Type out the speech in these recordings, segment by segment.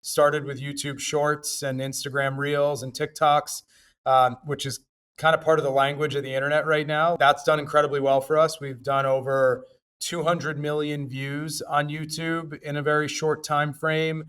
Started with YouTube Shorts and Instagram Reels and TikToks, which is kind of part of the language of the internet right now. That's done incredibly well for us. We've done over 200 million views on YouTube in a very short time frame.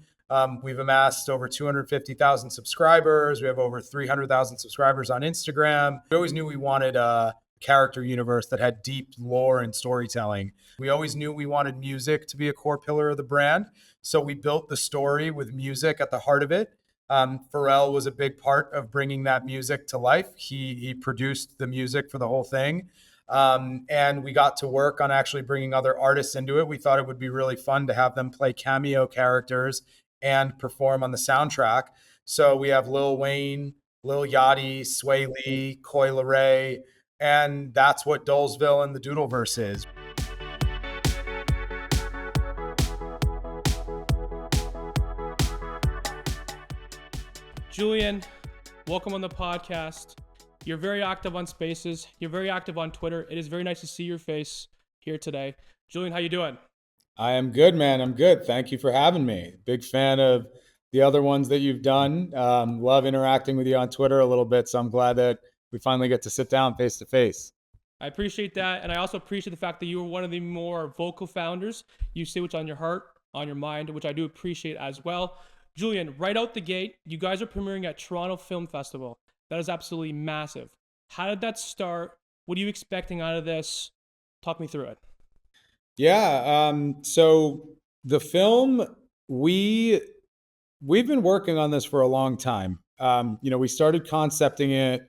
We've amassed over 250,000 subscribers. We have over 300,000 subscribers on Instagram. We always knew we wanted a character universe that had deep lore and storytelling. We always knew we wanted music to be a core pillar of the brand. So we built the story with music at the heart of it. Pharrell was a big part of bringing that music to life. He produced the music for the whole thing. And we got to work on actually bringing other artists into it. We thought it would be really fun to have them play cameo characters and perform on the soundtrack. So we have Lil Wayne, Lil Yachty, Sway Lee, Coi Leray, and that's what Dolesville and the Doodleverse is. Julian, welcome on the podcast. You're very active on Spaces. You're very active on Twitter. It is very nice to see your face here today. Julian, how you doing? I am good, man. I'm good. Thank you for having me. Big fan of the other ones that you've done. Love interacting with you on Twitter a little bit. So I'm glad that we finally get to sit down face to face. I appreciate that. And I also appreciate the fact that you were one of the more vocal founders. You say what's on your heart, on your mind, which I do appreciate as well. Julian, right out the gate, you guys are premiering at Toronto Film Festival. That is absolutely massive. How did that start? What are you expecting out of this? Talk me through it. Yeah. So the film, we've been working on this for a long time. We started concepting it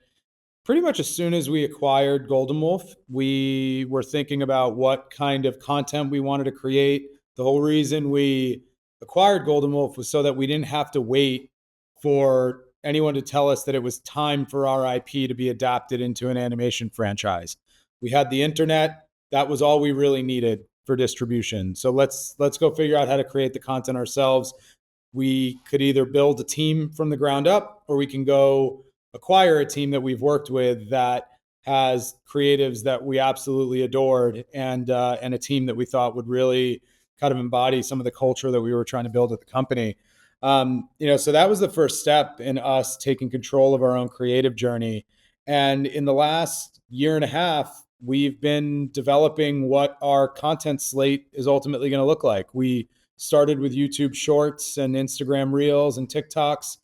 pretty much as soon as we acquired Golden Wolf. We were thinking about what kind of content we wanted to create. The whole reason we acquired Golden Wolf was so that we didn't have to wait for anyone to tell us that it was time for our IP to be adapted into an animation franchise. We had the internet. That was all we really needed for distribution. So let's go figure out how to create the content ourselves. We could either build a team from the ground up, or we can go acquire a team that we've worked with that has creatives that we absolutely adored, and a team that we thought would really kind of embody some of the culture that we were trying to build at the company. So that was the first step in us taking control of our own creative journey. And in the last year and a half, we've been developing what our content slate is ultimately going to look like. We started with YouTube Shorts and Instagram Reels and TikToks,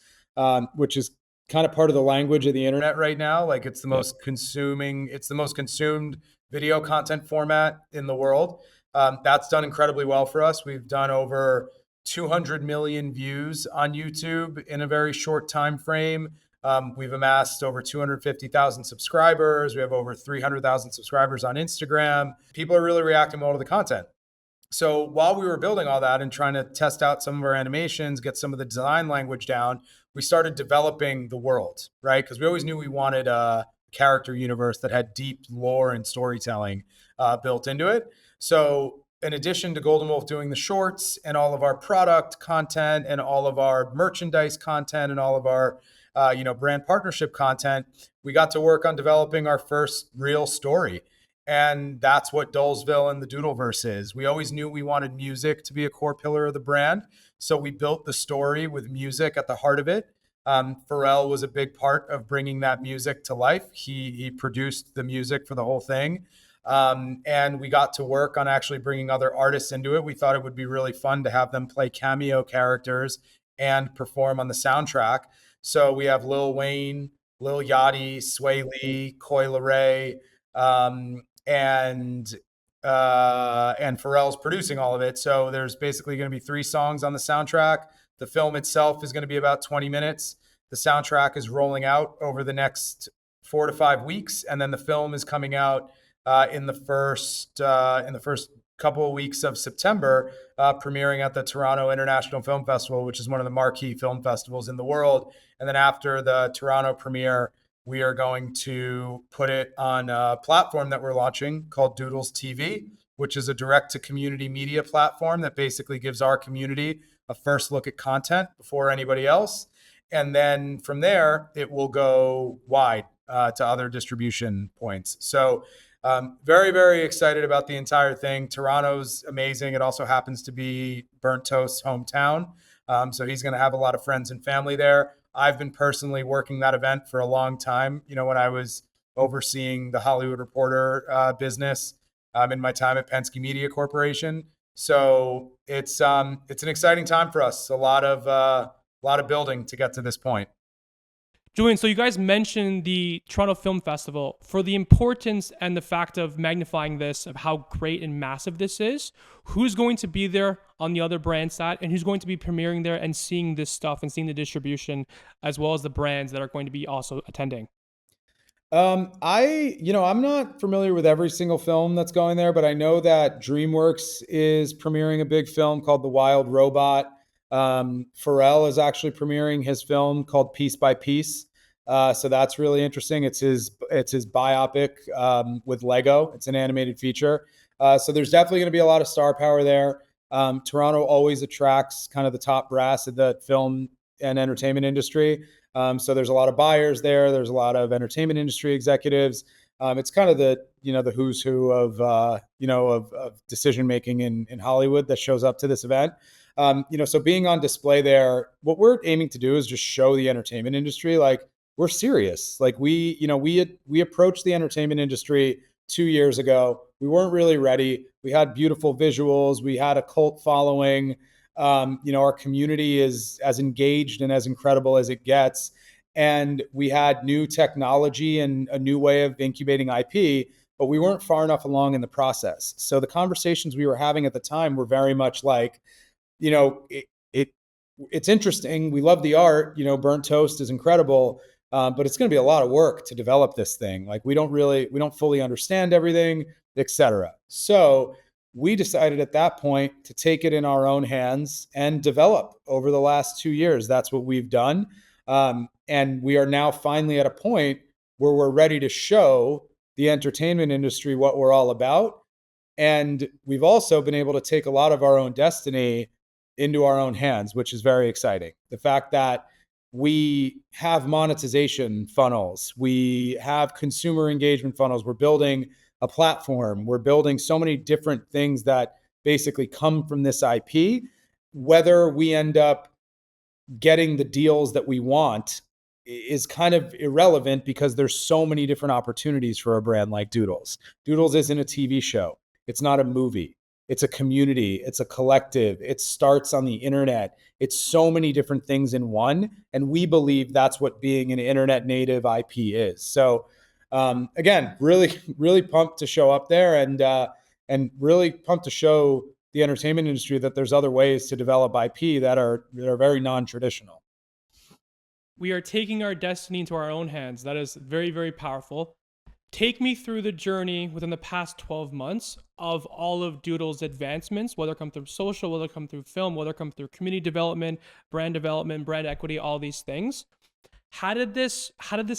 which is kind of part of the language of the internet right now. Like it's the most consumed video content format in the world. That's done incredibly well for us. We've done over 200 million views on YouTube in a very short time frame. We've amassed over 250,000 subscribers. We have over 300,000 subscribers on Instagram. People are really reacting well to the content. So while we were building all that and trying to test out some of our animations, get some of the design language down, we started developing the world, right? Because we always knew we wanted a character universe that had deep lore and storytelling built into it. So in addition to Golden Wolf doing the shorts and all of our product content and all of our merchandise content and all of our brand partnership content, we got to work on developing our first real story. And that's what Dolesville and the Doodleverse is. We always knew we wanted music to be a core pillar of the brand. So we built the story with music at the heart of it. Pharrell was a big part of bringing that music to life. He produced the music for the whole thing. And we got to work on actually bringing other artists into it. We thought it would be really fun to have them play cameo characters and perform on the soundtrack. So we have Lil Wayne, Lil Yachty, Sway Lee, Coi Leray, and Pharrell's producing all of it. So there's basically going to be 3 songs on the soundtrack. The film itself is going to be about 20 minutes. The soundtrack is rolling out over the next 4 to 5 weeks, and then the film is coming out in the first couple of weeks of September, premiering at the Toronto International Film Festival, which is one of the marquee film festivals in the world. And then after the Toronto premiere, we are going to put it on a platform that we're launching called Doodles TV, which is a direct-to-community media platform that basically gives our community a first look at content before anybody else. And then from there, it will go wide to other distribution points. So very, very excited about the entire thing. Toronto's amazing. It also happens to be Burnt Toast's hometown. So he's going to have a lot of friends and family there. I've been personally working that event for a long time. When I was overseeing the Hollywood Reporter business in my time at Penske Media Corporation. So it's an exciting time for us. A lot of building to get to this point. Julian, so you guys mentioned the Toronto Film Festival. For the importance and the fact of magnifying this, of how great and massive this is, who's going to be there on the other brand side, and who's going to be premiering there and seeing this stuff and seeing the distribution, as well as the brands that are going to be also attending? I'm not familiar with every single film that's going there, but I know that DreamWorks is premiering a big film called The Wild Robot. Pharrell is actually premiering his film called Piece by Piece. So that's really interesting. It's his biopic with Lego. It's an animated feature. So there's definitely going to be a lot of star power there. Toronto always attracts kind of the top brass of the film and entertainment industry. So there's a lot of buyers there. There's a lot of entertainment industry executives. It's kind of the who's who of decision making in Hollywood that shows up to this event. So being on display there, what we're aiming to do is just show the entertainment industry like we're serious. Like we approached the entertainment industry 2 years ago. We weren't really ready. We had beautiful visuals. We had a cult following. Our community is as engaged and as incredible as it gets. And we had new technology and a new way of incubating IP, but we weren't far enough along in the process. So the conversations we were having at the time were very much like, it's interesting. We love the art. Burnt Toast is incredible, but it's going to be a lot of work to develop this thing. Like we don't fully understand everything, etc. So we decided at that point to take it in our own hands and develop over the last 2 years. That's what we've done. And we are now finally at a point where we're ready to show the entertainment industry what we're all about. And we've also been able to take a lot of our own destiny into our own hands, which is very exciting. The fact that we have monetization funnels, we have consumer engagement funnels, we're building a platform, we're building so many different things that basically come from this IP. Whether we end up getting the deals that we want is kind of irrelevant because there's so many different opportunities for a brand like Doodles. Doodles isn't a TV show. It's not a movie. It's a community. It's a collective. It starts on the internet. It's so many different things in one. And we believe that's what being an internet native IP is. So again, really, really pumped to show up there and really pumped to show the entertainment industry that there's other ways to develop IP that are very non-traditional. We are taking our destiny into our own hands. That is very, very powerful. Take me through the journey within the past 12 months of all of Doodle's advancements, whether it come through social, whether it come through film, whether it come through community development, brand equity, all these things. How did this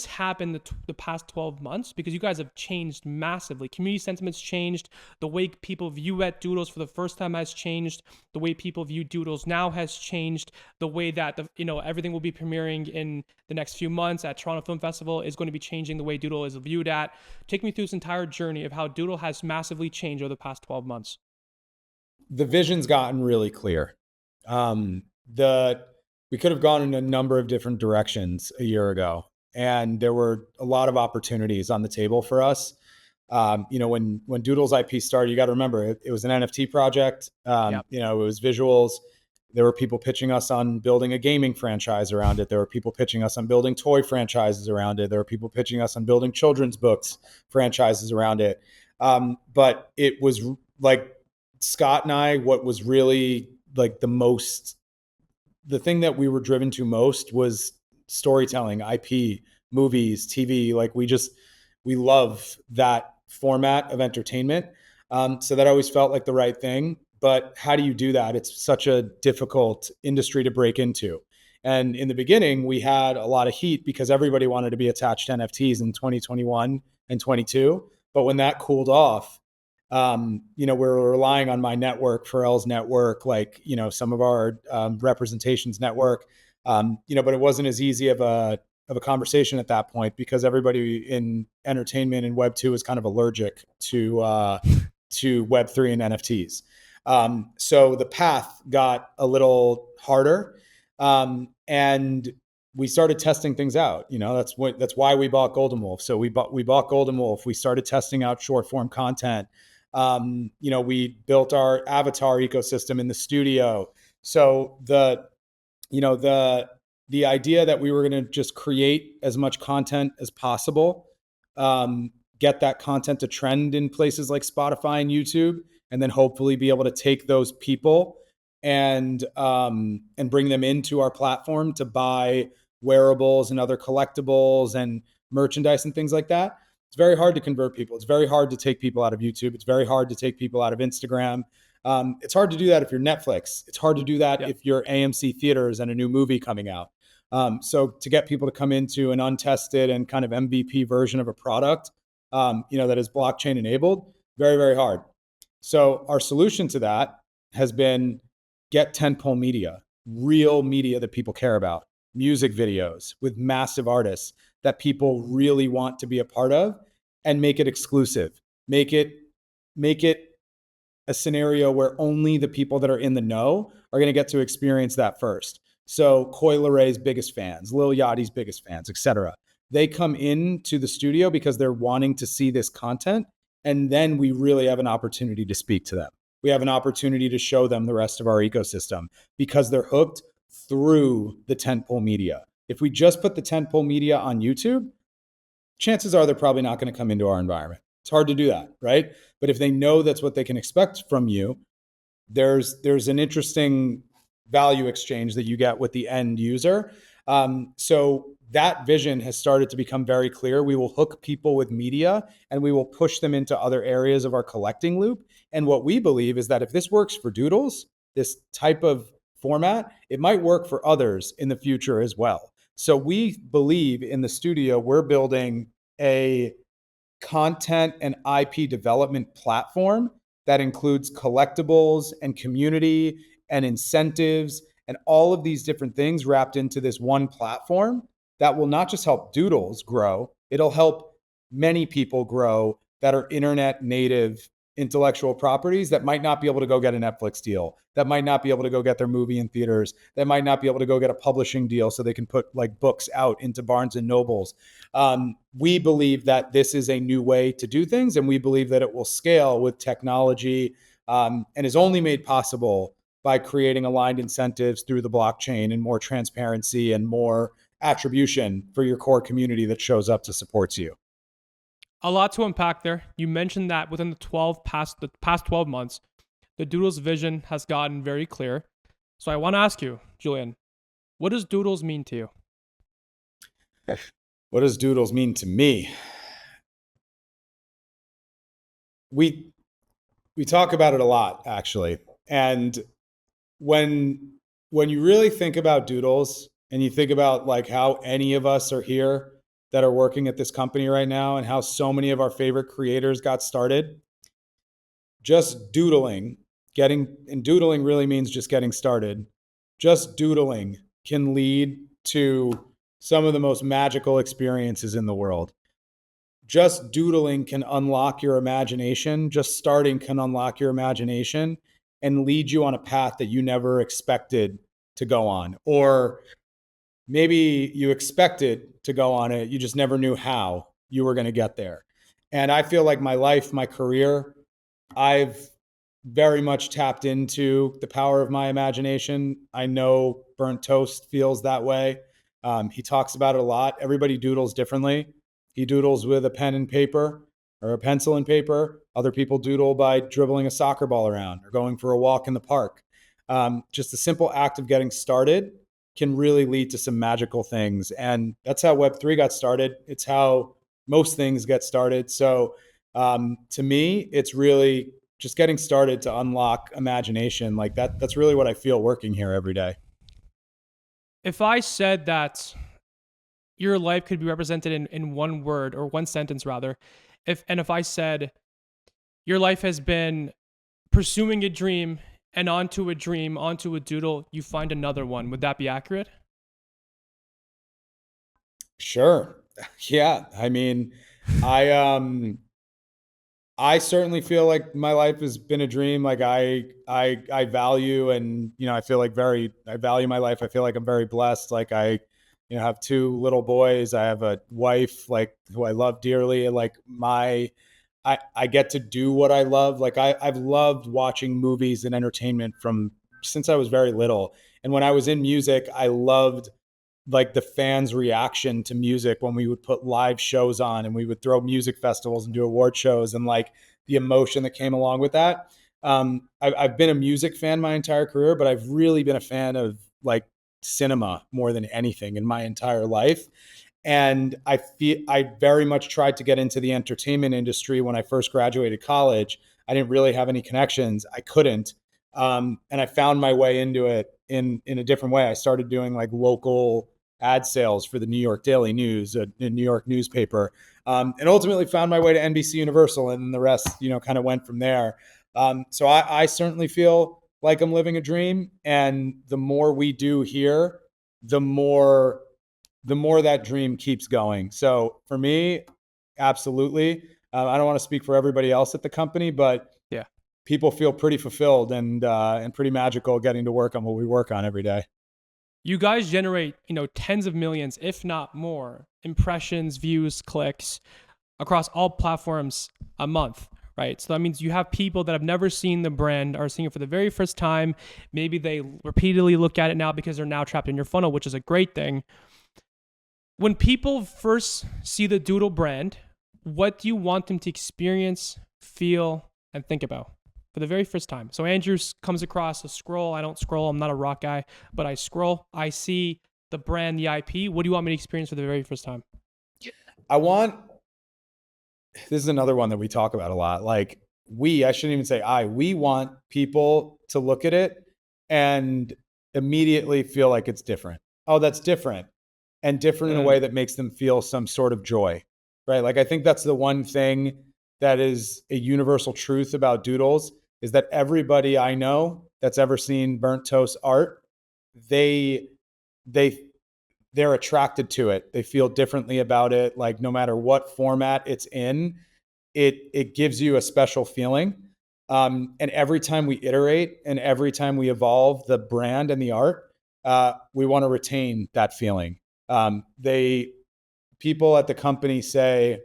happen the past 12 months? Because you guys have changed massively. Community sentiments changed. The way people view at Doodles for the first time has changed. The way people view Doodles now has changed. The way that everything will be premiering in the next few months at Toronto Film Festival is going to be changing the way Doodle is viewed at. Take me through this entire journey of how Doodle has massively changed over the past 12 months. The vision's gotten really clear. We could have gone in a number of different directions a year ago, and there were a lot of opportunities on the table for us. When Doodles IP started, you got to remember it was an NFT project. Yep. It was visuals. There were people pitching us on building a gaming franchise around it. There were people pitching us on building toy franchises around it. There were people pitching us on building children's books franchises around it. But it was like Scott and I, what was really like the thing that we were driven to most was storytelling, IP, movies, TV. Like we love that format of entertainment. So that always felt like the right thing. But how do you do that? It's such a difficult industry to break into. And in the beginning, we had a lot of heat because everybody wanted to be attached to NFTs in 2021 and 22. But when that cooled off, we're relying on my network, Pharrell's network, some of our representations network. But it wasn't as easy of a conversation at that point because everybody in entertainment and Web2 is kind of allergic to Web3 and NFTs. So the path got a little harder. And we started testing things out. That's why we bought Golden Wolf. So we bought Golden Wolf. We started testing out short form content. We built our avatar ecosystem in the studio. So the idea that we were going to just create as much content as possible, get that content to trend in places like Spotify and YouTube, and then hopefully be able to take those people and bring them into our platform to buy wearables and other collectibles and merchandise and things like that. It's very hard to convert people. It's very hard to take people out of YouTube. It's very hard to take people out of Instagram. It's hard to do that if you're Netflix. It's hard to do that if you're AMC Theaters and a new movie coming out. So to get people to come into an untested and kind of MVP version of a product, that is blockchain enabled, very, very hard. So our solution to that has been get tentpole media, real media that people care about, music videos with massive artists that people really want to be a part of, and make it exclusive. Make it a scenario where only the people that are in the know are going to get to experience that first. So Coi Leray's biggest fans, Lil Yachty's biggest fans, etc. They come into the studio because they're wanting to see this content, and then we really have an opportunity to speak to them. We have an opportunity to show them the rest of our ecosystem because they're hooked through the tentpole media. If we just put the tentpole media on YouTube, chances are they're probably not going to come into our environment. It's hard to do that, right? But if they know that's what they can expect from you, there's an interesting value exchange that you get with the end user. So that vision has started to become very clear. We will hook people with media and we will push them into other areas of our collecting loop. And what we believe is that if this works for Doodles, this type of format, it might work for others in the future as well. So we believe in the studio, we're building a content and IP development platform that includes collectibles and community and incentives and all of these different things wrapped into this one platform that will not just help Doodles grow, it'll help many people grow that are internet native intellectual properties that might not be able to go get a Netflix deal, that might not be able to go get their movie in theaters, that might not be able to go get a publishing deal so they can put like books out into Barnes and Nobles. We believe that this is a new way to do things, and we believe that it will scale with technology, and is only made possible by creating aligned incentives through the blockchain and more transparency and more attribution for your core community that shows up to support you. A lot to unpack there. You mentioned that within the past 12 months, the Doodles vision has gotten very clear. So I want to ask you, Julian, what does Doodles mean to you? What does Doodles mean to me? We talk about it a lot, actually. And when you really think about Doodles and you think about like how any of us are here that are working at this company right now and how so many of our favorite creators got started, just doodling, and doodling really means just getting started. Just doodling can lead to some of the most magical experiences in the world. Just doodling can unlock your imagination. Just starting can unlock your imagination and lead you on a path that you never expected to go on. Or maybe you expected to go on it, you just never knew how you were going to get there. And I feel like my life, my career, I've very much tapped into the power of my imagination. I know Burnt Toast feels that way. He talks about it a lot. Everybody doodles differently. He doodles with a pen and paper or a pencil and paper. Other people doodle by dribbling a soccer ball around or going for a walk in the park. Just the simple act of getting started can really lead to some magical things. And that's how Web3 got started. It's how most things get started. So to me, it's really just getting started to unlock imagination. Like that's really what I feel working here every day. If I said that your life could be represented in one word or one sentence rather, if I said your life has been pursuing a dream and onto a dream, onto a doodle, you find another one, would that be accurate? Sure. Yeah. I mean, I I certainly feel like my life has been a dream. Like I value, and I feel like I value my life. I feel like I'm very blessed. Like I have two little boys. I have a wife like who I love dearly. Like I get to do what I love. Like I've loved watching movies and entertainment from since I was very little. And when I was in music, I loved like the fans' reaction to music when we would put live shows on and we would throw music festivals and do award shows, and like the emotion that came along with that. I've been a music fan my entire career, but I've really been a fan of like cinema more than anything in my entire life. And I very much tried to get into the entertainment industry when I first graduated college. I didn't really have any connections. I couldn't. And I found my way into it in a different way. I started doing like local ad sales for the New York Daily News, a New York newspaper, and ultimately found my way to NBC Universal, and the rest, kind of went from there. So I certainly feel like I'm living a dream, and the more we do here, the more the more that dream keeps going. So for me, absolutely. I don't want to speak for everybody else at the company, but Yeah. people feel pretty fulfilled and pretty magical getting to work on what we work on every day. You guys generate, tens of millions, if not more, impressions, views, clicks across all platforms a month, right? So that means you have people that have never seen the brand are seeing it for the very first time. Maybe they repeatedly look at it now because they're now trapped in your funnel, which is a great thing. When people first see the Doodle brand, what do you want them to experience, feel, and think about for the very first time? So Andrew comes across a scroll. I don't scroll. I'm not a rock guy, but I scroll. I see the brand, the IP. What do you want me to experience for the very first time? I want, this is another one that we talk about a lot. Like I shouldn't even say we want people to look at it and immediately feel like it's different. Oh, that's different. And different in a way that makes them feel some sort of joy, right? Like I think that's the one thing that is a universal truth about Doodles is that everybody I know that's ever seen Burnt Toast art, they they they're attracted to it. They feel differently about it. Like no matter what format it's in, it gives you a special feeling. And every time we iterate and every time we evolve the brand and the art, we want to retain that feeling. They People at the company say, I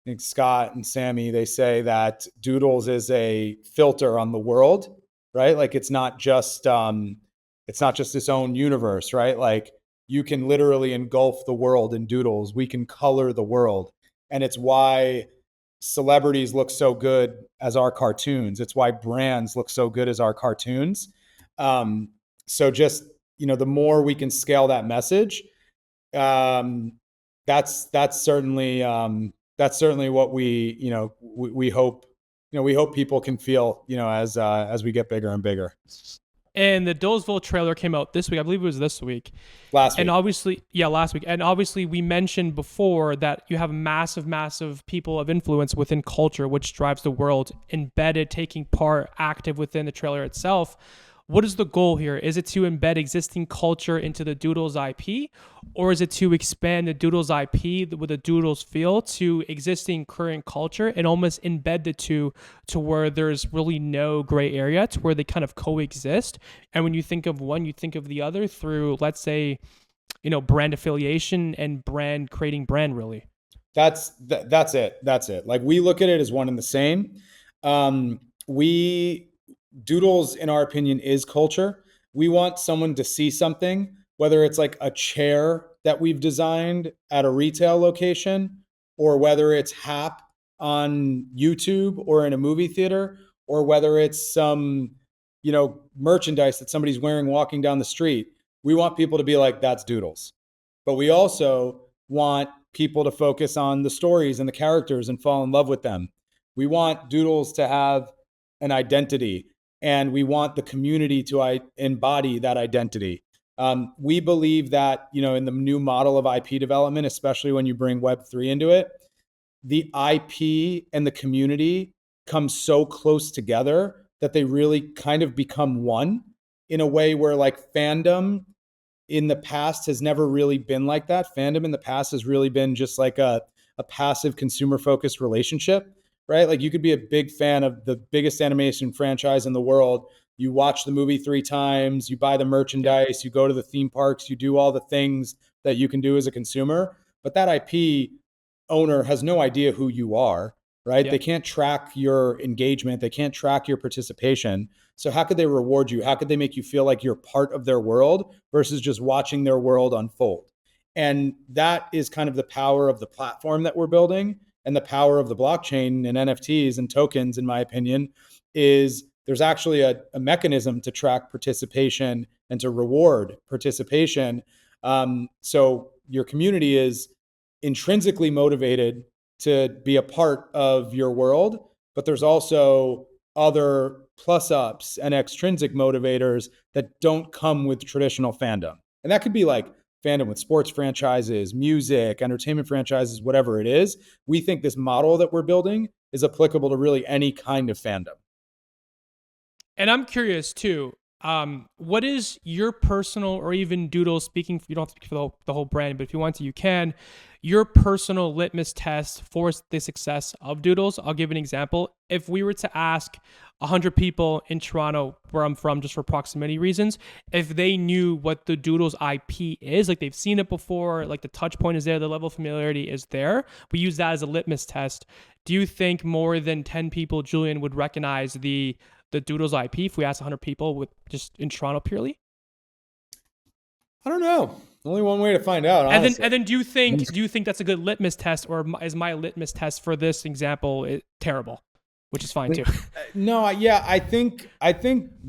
think Scott and Sammy, they say that Doodles is a filter on the world, right? Like it's not just its own universe, right? Like you can literally engulf the world in Doodles. We can color the world. And it's why celebrities look so good as our cartoons. It's why brands look so good as our cartoons. Um, so just, the more we can scale that message, um, that's certainly what we hope we hope people can feel as we get bigger and bigger. And the Dollsville trailer came out this week. I believe it was this week. Last week. And obviously, yeah, last week. And obviously, we mentioned before that you have massive, massive people of influence within culture, which drives the world, embedded, taking part, active within the trailer itself. What is the goal here? Is it to embed existing culture into the Doodles IP, or is it to expand the Doodles IP with a Doodles feel to existing current culture and almost embed the two to where there's really no gray area, to where they kind of coexist? And when you think of one, you think of the other through, let's say, brand affiliation and brand creating brand, really. That's it. That's it. Like we look at it as one and the same. We Doodles, in our opinion, is culture. We want someone to see something, whether it's like a chair that we've designed at a retail location, or whether it's Hap on YouTube or in a movie theater, or whether it's some, merchandise that somebody's wearing walking down the street. We want people to be like, that's Doodles. But we also want people to focus on the stories and the characters and fall in love with them. We want Doodles to have an identity, and we want the community to embody that identity. We believe that, in the new model of IP development, especially when you bring Web3 into it, the IP and the community come so close together that they really kind of become one in a way where like fandom in the past has never really been like that. Fandom in the past has really been just like a passive consumer focused relationship, right? Like you could be a big fan of the biggest animation franchise in the world. You watch the movie 3 times, you buy the Yep. merchandise, you go to the theme parks, you do all the things that you can do as a consumer. But that IP owner has no idea who you are, right? They Yep. can't track your engagement, they can't track your participation. So how could they reward you? How could they make you feel like you're part of their world versus just watching their world unfold? And that is kind of the power of the platform that we're building, and the power of the blockchain and NFTs and tokens, in my opinion, is there's actually a mechanism to track participation and to reward participation. So your community is intrinsically motivated to be a part of your world, but there's also other plus ups and extrinsic motivators that don't come with traditional fandom. And that could be like fandom with sports franchises, music, entertainment franchises, whatever it is. We think this model that we're building is applicable to really any kind of fandom. And I'm curious too. What is your personal, or even Doodles, speaking, you don't have to speak for the whole brand, but if you want to, you can, your personal litmus test for the success of Doodles? I'll give an example. If we were to ask 100 people in Toronto, where I'm from, just for proximity reasons, if they knew what the Doodles IP is, like they've seen it before, like the touch point is there, the level of familiarity is there, we use that as a litmus test. Do you think more than 10 people, Julian, would recognize the Doodles IP if we asked 100 people with just in Toronto purely? I don't know. Only one way to find out, And then, honestly. and then, do you think that's a good litmus test, or is my litmus test for this example terrible, which is fine too? No, yeah, I think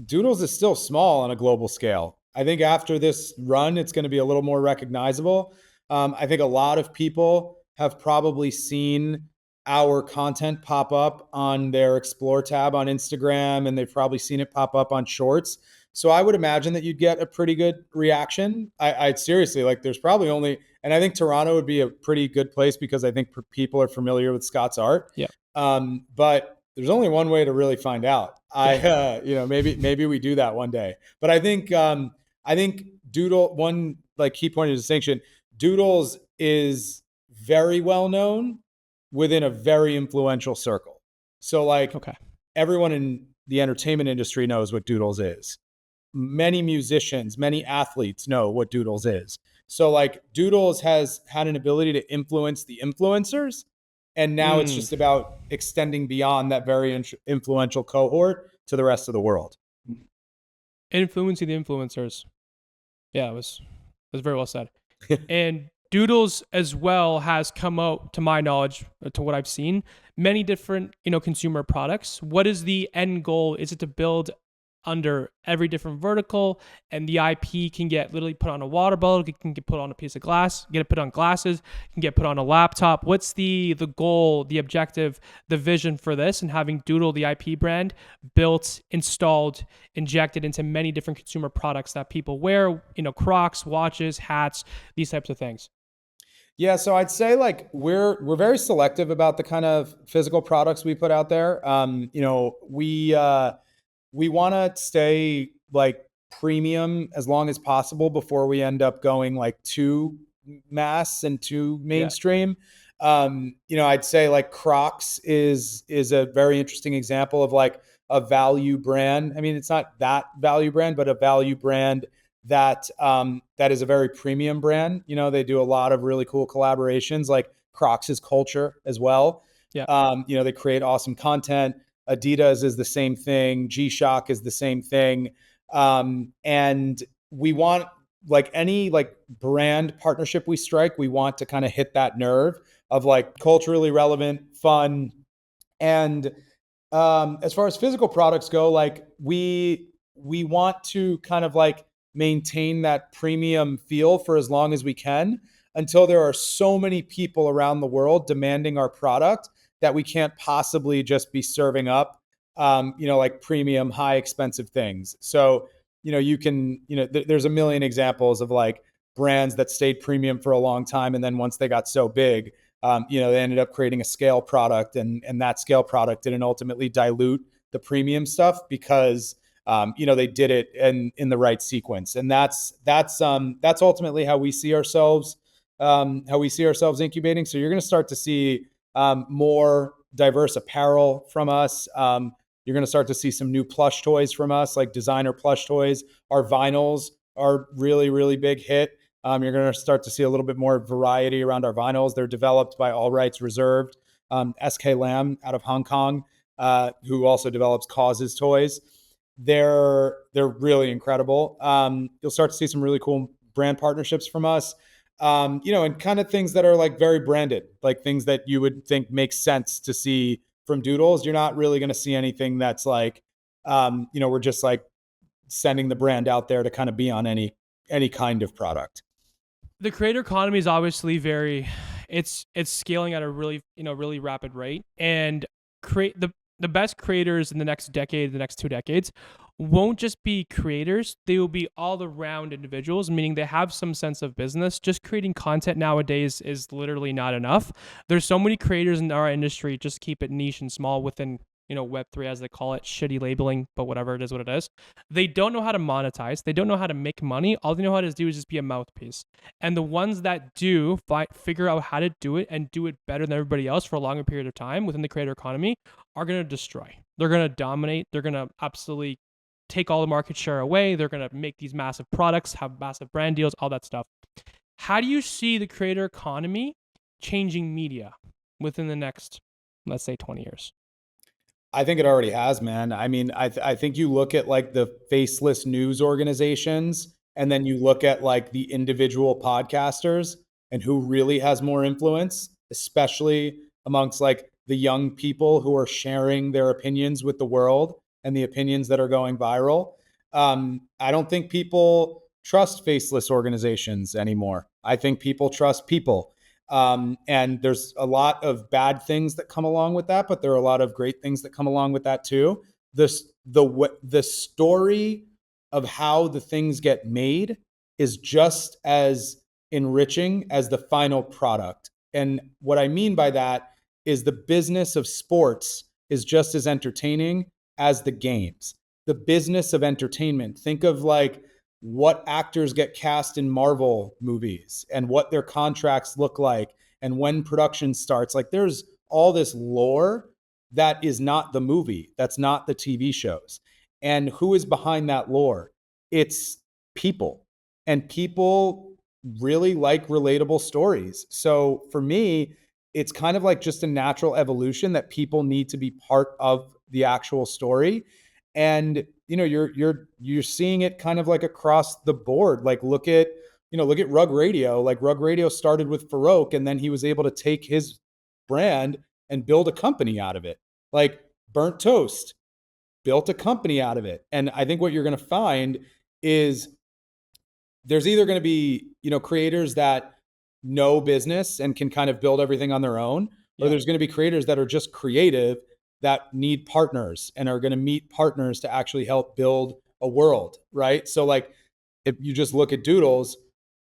Doodles is still small on a global scale. I think after this run, it's going to be a little more recognizable. I think a lot of people have probably seen our content pop up on their Explore tab on Instagram, and they've probably seen it pop up on Shorts. So I would imagine that you'd get a pretty good reaction. I'd seriously like. There's probably only, and I think Toronto would be a pretty good place because I think people are familiar with Scott's art. Yeah. But there's only one way to really find out. Maybe we do that one day. But I think Doodle, one like key point of distinction, Doodles is very well known within a very influential circle. So like Okay. everyone in the entertainment industry knows what Doodles is. Many musicians, many athletes know what Doodles is. So like Doodles has had an ability to influence the influencers, and now it's Mm. just about extending beyond that very influential cohort to the rest of the world. Influencing the influencers. Yeah, it was very well said. And Doodles as well has come out, to my knowledge, to what I've seen, many different, consumer products. What is the end goal? Is it to build under every different vertical, and the IP can get literally put on a water bottle, it can get put on a piece of glass, get it put on glasses, can get put on a laptop? What's the goal, the objective, the vision for this, and having Doodle, the IP brand, built, installed, injected into many different consumer products that people wear, Crocs, watches, hats, these types of things? Yeah, so I'd say like we're very selective about the kind of physical products we put out there. We want to stay like premium as long as possible before we end up going like too mass and too Yeah. mainstream. I'd say like Crocs is a very interesting example of like a value brand. I mean, it's not that value brand, but a value brand that is a very premium brand. They do a lot of really cool collaborations, like Crocs is culture as well. Yeah. They create awesome content. Adidas is the same thing. G-Shock is the same thing. And we want like any like brand partnership we strike, we want to kind of hit that nerve of like culturally relevant, fun. And as far as physical products go, like we want to kind of like maintain that premium feel for as long as we can until there are so many people around the world demanding our product that we can't possibly just be serving up, like premium, high expensive things. So, there's a million examples of like brands that stayed premium for a long time. And then once they got so big, they ended up creating a scale product, and that scale product didn't ultimately dilute the premium stuff because, they did it in the right sequence. And that's ultimately how we see ourselves incubating. So you're going to start to see more diverse apparel from us. You're going to start to see some new plush toys from us, like designer plush toys. Our vinyls are really, really big hit. You're going to start to see a little bit more variety around our vinyls. They're developed by All Rights Reserved. SK Lam out of Hong Kong, who also develops Causes toys. They're really incredible. You'll start to see some really cool brand partnerships from us. And kind of things that are like very branded, like things that you would think makes sense to see from Doodles. You're not really going to see anything that's like, we're just like sending the brand out there to kind of be on any kind of product. The creator economy is obviously it's scaling at a really rapid rate, and create the best creators in the next decade, the next 2 decades, won't just be creators. They will be all around individuals, meaning they have some sense of business. Just creating content nowadays is literally not enough. There's so many creators in our industry, just keep it niche and small within Web3, as they call it, shitty labeling, but whatever, it is what it is. They don't know how to monetize. They don't know how to make money. All they know how to do is just be a mouthpiece. And the ones that do figure out how to do it and do it better than everybody else for a longer period of time within the creator economy are going to destroy. They're going to dominate. They're going to absolutely take all the market share away. They're going to make these massive products, have massive brand deals, all that stuff. How do you see the creator economy changing media within the next, let's say, 20 years? I think it already has, man. I mean, I think you look at like the faceless news organizations, and then you look at like the individual podcasters and who really has more influence, especially amongst like the young people who are sharing their opinions with the world and the opinions that are going viral. I don't think people trust faceless organizations anymore. I think people trust people. And there's a lot of bad things that come along with that, but there are a lot of great things that come along with that too. The story of how the things get made is just as enriching as the final product. And what I mean by that is the business of sports is just as entertaining as the games. The business of entertainment. Think of like what actors get cast in Marvel movies and what their contracts look like and when production starts. Like there's all this lore that is not the movie, that's not the TV shows. And who is behind that lore? It's people. And people really like relatable stories. So for me, it's kind of like just a natural evolution that people need to be part of the actual story. And you're seeing it kind of like across the board. Like look at Rug Radio. Like Rug Radio started with Pharrell, and then he was able to take his brand and build a company out of it. Like Burnt Toast built a company out of it. And I think what you're going to find is there's either going to be, creators that know business and can kind of build everything on their own, or there's going to be creators that are just creative that need partners and are going to meet partners to actually help build a world, right? So like if you just look at Doodles,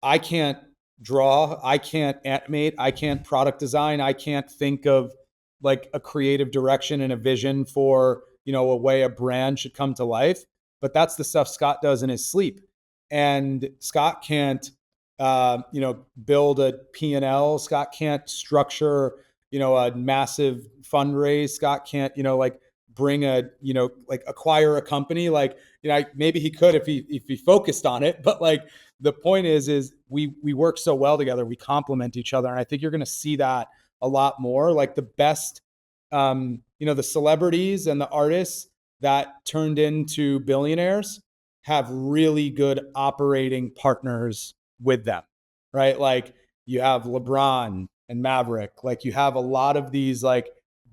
I can't draw, I can't animate, I can't product design, I can't think of like a creative direction and a vision for, a way a brand should come to life. But that's the stuff Scott does in his sleep. And Scott can't, build a P&L. Scott can't structure, a massive fundraise. Scott can't, bring acquire a company. Like, maybe he could if he focused on it. But like the point is we work so well together. We complement each other. And I think you're going to see that a lot more. Like the best, the celebrities and the artists that turned into billionaires have really good operating partners with them, right? Like you have LeBron and Maverick, like you have a lot of these like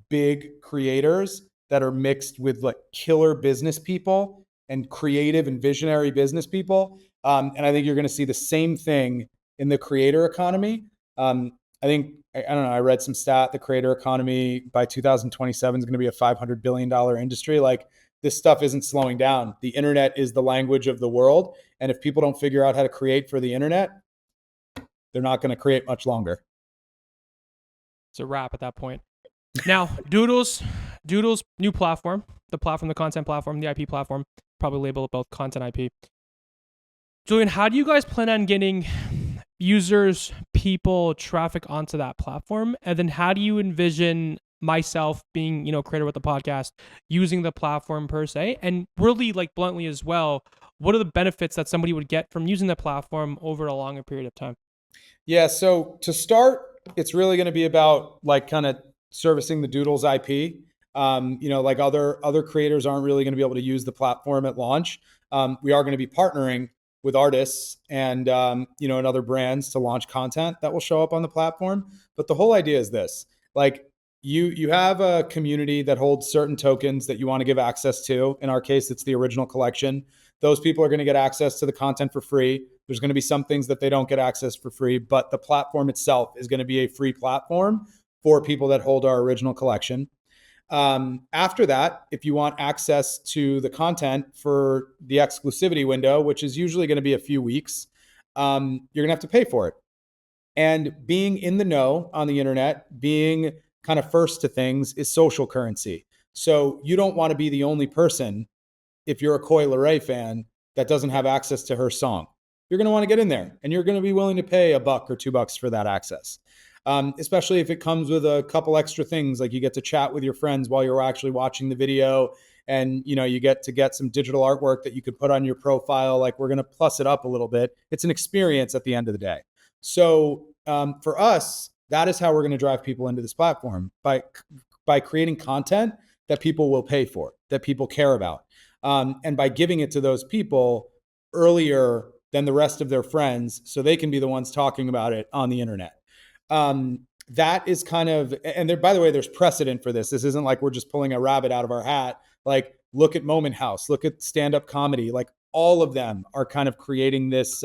big creators that are mixed with like killer business people and creative and visionary business people. And I think you're going to see the same thing in the creator economy. I think, I don't know, I read some stat, the creator economy by 2027 is going to be a $500 billion industry. Like this stuff isn't slowing down. The internet is the language of the world. And if people don't figure out how to create for the internet, they're not going to create much longer. It's a wrap at that point. Now, Doodles, new platform, the content platform, the IP platform, probably label it both content IP. Julian, how do you guys plan on getting users, people, traffic onto that platform? And then how do you envision myself being, creator with the podcast, using the platform per se, and really like bluntly as well, what are the benefits that somebody would get from using the platform over a longer period of time? Yeah, so to start, it's really going to be about like kind of servicing the Doodles IP. Like other creators aren't really going to be able to use the platform at launch. We are going to be partnering with artists and and other brands to launch content that will show up on the platform. But the whole idea is this: like you have a community that holds certain tokens that you want to give access to. In our case, it's the original collection. Those people are going to get access to the content for free. There's going to be some things that they don't get access for free, but the platform itself is going to be a free platform for people that hold our original collection. After that, if you want access to the content for the exclusivity window, which is usually going to be a few weeks, you're going to have to pay for it. And being in the know on the internet, being kind of first to things is social currency. So you don't want to be the only person, if you're a Coi Leray fan, that doesn't have access to her song. You're going to want to get in there and you're going to be willing to pay $1 or $2 for that access. Especially if it comes with a couple extra things, like you get to chat with your friends while you're actually watching the video, and you get to get some digital artwork that you could put on your profile. Like, we're going to plus it up a little bit. It's an experience at the end of the day. So for us, that is how we're going to drive people into this platform, by creating content that people will pay for, that people care about, and by giving it to those people earlier than the rest of their friends, so they can be the ones talking about it on the internet. That is kind of, and there, by the way, there's precedent for this. This isn't like we're just pulling a rabbit out of our hat. Like, look at Moment House, look at stand-up comedy. Like, all of them are kind of creating this,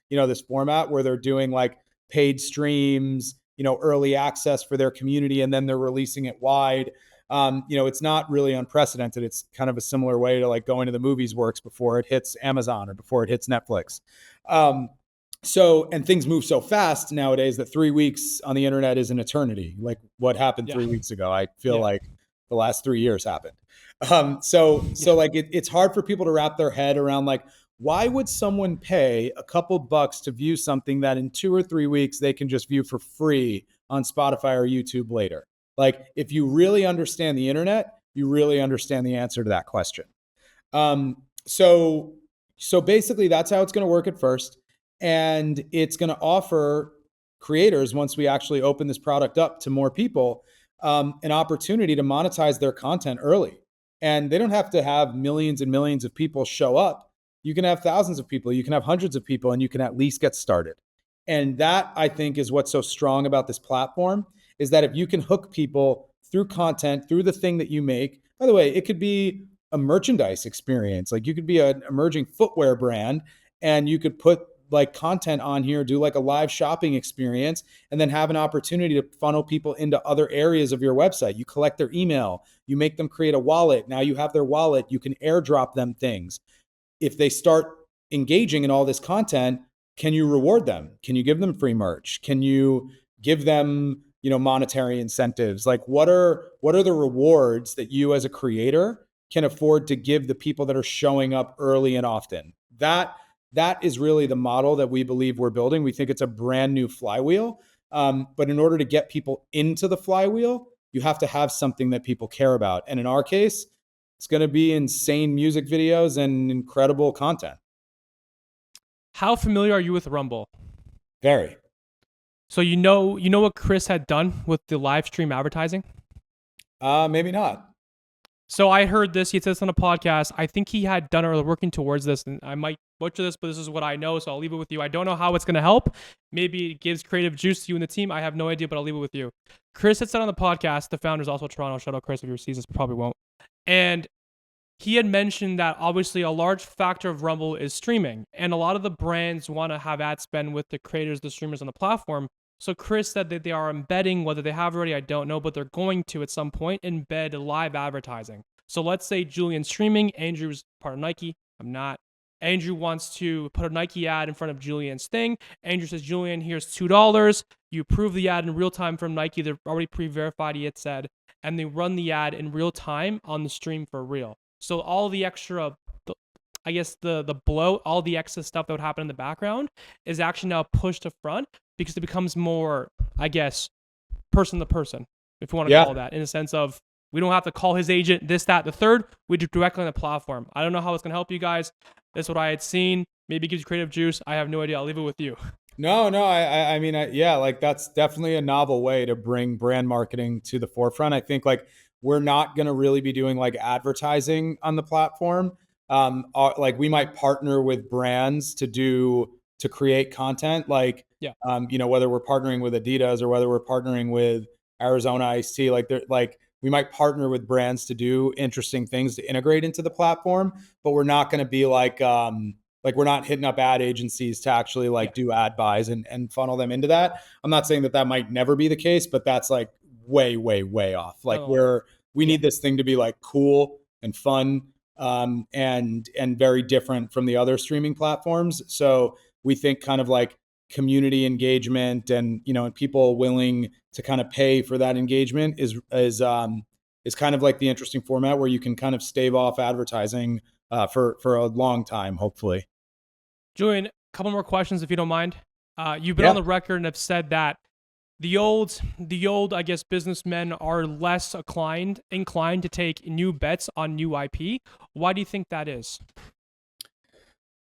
this format where they're doing like paid streams, early access for their community, and then they're releasing it wide. It's not really unprecedented. It's kind of a similar way to like going to the movies works before it hits Amazon or before it hits Netflix. And things move so fast nowadays that 3 weeks on the internet is an eternity. Like, what happened 3 weeks ago, I feel like the last 3 years happened. Like it's hard for people to wrap their head around, like, why would someone pay a couple bucks to view something that in 2 or 3 weeks they can just view for free on Spotify or YouTube later? Like, if you really understand the internet, you really understand the answer to that question. So basically that's how it's going to work at first. And it's going to offer creators, once we actually open this product up to more people, an opportunity to monetize their content early. And they don't have to have millions and millions of people show up. You can have thousands of people, you can have hundreds of people, and you can at least get started. And that, I think, is what's so strong about this platform, is that if you can hook people through content, through the thing that you make. By the way, it could be a merchandise experience. Like, you could be an emerging footwear brand, and you could put like content on here, do like a live shopping experience, and then have an opportunity to funnel people into other areas of your website. You collect their email, you make them create a wallet. Now you have their wallet, you can airdrop them things. If they start engaging in all this content, can you reward them? Can you give them free merch? Can you give them, monetary incentives? Like, what are the rewards that you as a creator can afford to give the people that are showing up early and often? That is really the model that we believe we're building. We think it's a brand new flywheel. But in order to get people into the flywheel, you have to have something that people care about. And in our case, it's going to be insane music videos and incredible content. How familiar are you with Rumble? Very. So you know what Chris had done with the live stream advertising? Maybe not. So I heard this. He said this on a podcast. I think he had done or working towards this, and I might butcher this, but this is what I know, so I'll leave it with you. I don't know how it's going to help. Maybe it gives creative juice to you and the team. I have no idea, but I'll leave it with you. Chris had said on the podcast, the founder's also Toronto. Shout out Chris if you receive this, probably won't. And he had mentioned that obviously a large factor of Rumble is streaming, and a lot of the brands want to have ad spend with the creators, the streamers on the platform. So Chris said that they are embedding, whether they have already, I don't know, but they're going to at some point embed live advertising. So let's say Julian's streaming, Andrew's part of Nike, I'm not. Andrew wants to put a Nike ad in front of Julian's thing. Andrew says, Julian, here's $2. You approve the ad in real time from Nike. They're already pre-verified, he had said, and they run the ad in real time on the stream for real. So all the extra, I guess the bloat, all the excess stuff that would happen in the background is actually now pushed to front because it becomes more, I guess, person to person. if you want to Yeah. call that, in a sense of we don't have to call his agent, this, that, the third. We do directly on the platform. I don't know how it's going to help you guys. That's what I had seen. Maybe it gives you creative juice. I have no idea. I'll leave it with you. No, no. I mean, yeah, like that's definitely a novel way to bring brand marketing to the forefront. I think like we're not going to really be doing like advertising on the platform. Like we might partner with brands to create content. Like, Yeah. whether we're partnering with Adidas or whether we're partnering with Arizona Iced Tea, like we might partner with brands to do interesting things to integrate into the platform. But we're not going to be like we're not hitting up ad agencies to actually Yeah. like do ad buys and funnel them into that. I'm not saying that that might never be the case, but that's like way, way, way off. Like No. we Yeah. need this thing to be like cool and fun, and very different from the other streaming platforms. So we think kind of like community engagement and people willing to kind of pay for that engagement is kind of like the interesting format where you can kind of stave off advertising for a long time, hopefully. Julian, a couple more questions if you don't mind. You've been on Yeah. the record and have said that I guess, businessmen are less inclined to take new bets on new IP. Why do you think that is?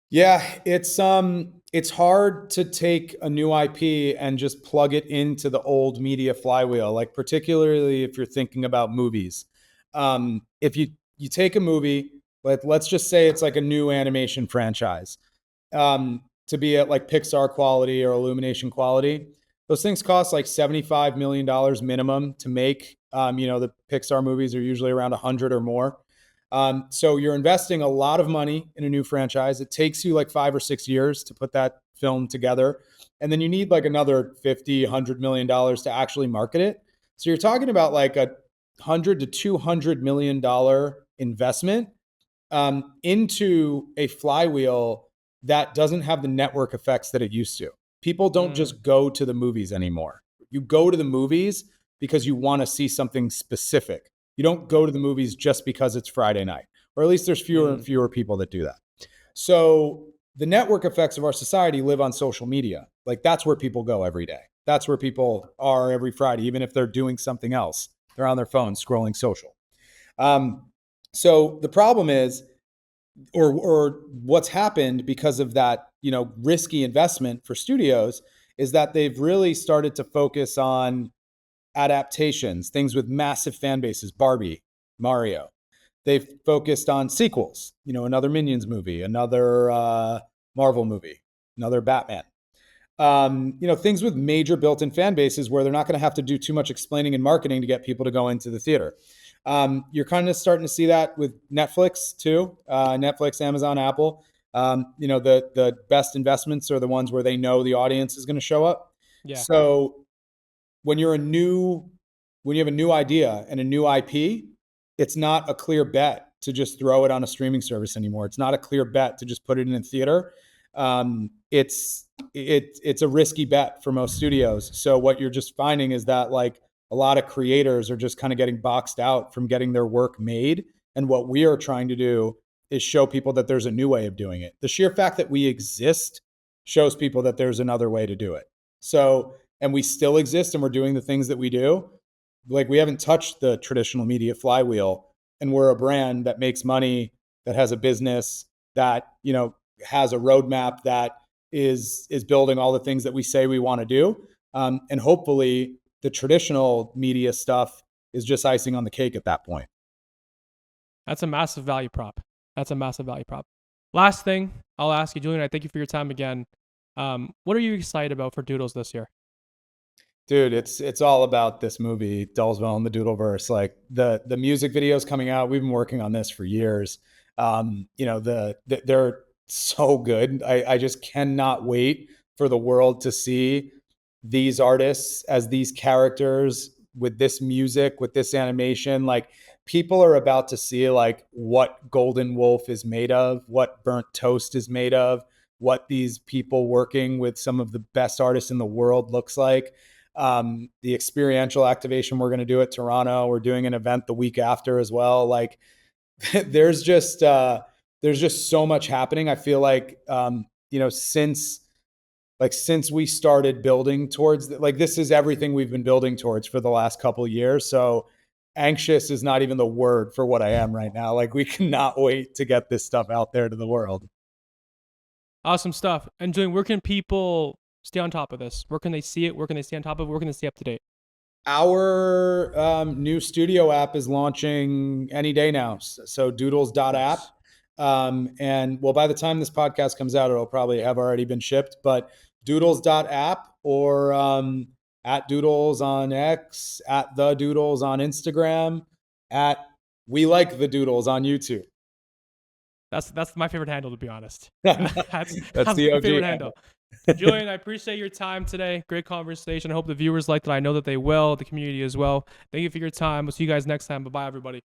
Yeah, it's hard to take a new IP and just plug it into the old media flywheel, like particularly if you're thinking about movies. If you take a movie, let's just say it's like a new animation franchise, to be at like Pixar quality or Illumination quality. Those things cost like $75 million minimum to make. The Pixar movies are usually around 100 or more. So you're investing a lot of money in a new franchise. It takes you like 5 or 6 years to put that film together. And then you need like another 50, $100 million to actually market it. So you're talking about like a $100 to $200 million investment into a flywheel that doesn't have the network effects that it used to. People don't Mm, just go to the movies anymore. You go to the movies because you want to see something specific. You don't go to the movies just because it's Friday night, or at least there's fewer and mm, fewer people that do that. So the network effects of our society live on social media. Like that's where people go every day. That's where people are every Friday, even if they're doing something else. They're on their phone scrolling social. Um, so the problem is, or what's happened because of that, risky investment for studios is that they've really started to focus on adaptations, things with massive fan bases, Barbie, Mario. They've focused on sequels, another Minions movie, another Marvel movie, another Batman. Things with major built-in fan bases where they're not going to have to do too much explaining and marketing to get people to go into the theater. You're kind of starting to see that with Netflix too. Netflix, Amazon, Apple. The best investments are the ones where they know the audience is going to show up. yeah. So when you're a new when you have a new idea and a new IP, it's not a clear bet to just throw it on a streaming service anymore. It's not a clear bet to just put it in a theater. It's a risky bet for most studios. So what you're just finding is that like a lot of creators are just kind of getting boxed out from getting their work made. And what we are trying to do is show people that there's a new way of doing it. The sheer fact that we exist shows people that there's another way to do it. So, and we still exist and we're doing the things that we do. Like we haven't touched the traditional media flywheel, and we're a brand that makes money, that has a business, that has a roadmap, that is building all the things that we say we want to do. And hopefully the traditional media stuff is just icing on the cake at that point. That's a massive value prop. That's a massive value prop. Last thing I'll ask you, Julian, I thank you for your time again. What are you excited about for Doodles this year? Dude, it's all about this movie, Dullsville and the Doodleverse. Like the music videos coming out, we've been working on this for years. They're so good. I just cannot wait for the world to see these artists as these characters with this music, with this animation. Like people are about to see like what Golden Wolf is made of, what Burnt Toast is made of, what these people working with some of the best artists in the world looks like. The experiential activation we're going to do at Toronto. We're doing an event the week after as well. Like there's just so much happening. I feel like since like since we started building towards like this is everything we've been building towards for the last couple of years. So anxious is not even the word for what I am right now. Like we cannot wait to get this stuff out there to the world. Awesome stuff. And Julian, where can people stay on top of this? Where can they see it? Where can they stay on top of it? Where can they stay up to date? Our new studio app is launching any day now. So Doodles.app. And well, by the time this podcast comes out, it'll probably have already been shipped, but Doodles.app or at Doodles on X, at The Doodles on Instagram, at We Like the Doodles on YouTube. That's my favorite handle, to be honest. That's That's the my OG favorite handle. handle. Julian, I appreciate your time today. Great conversation. I hope the viewers liked it. I know that they will, the community as well. Thank you for your time. We'll see you guys next time. Bye-bye, everybody.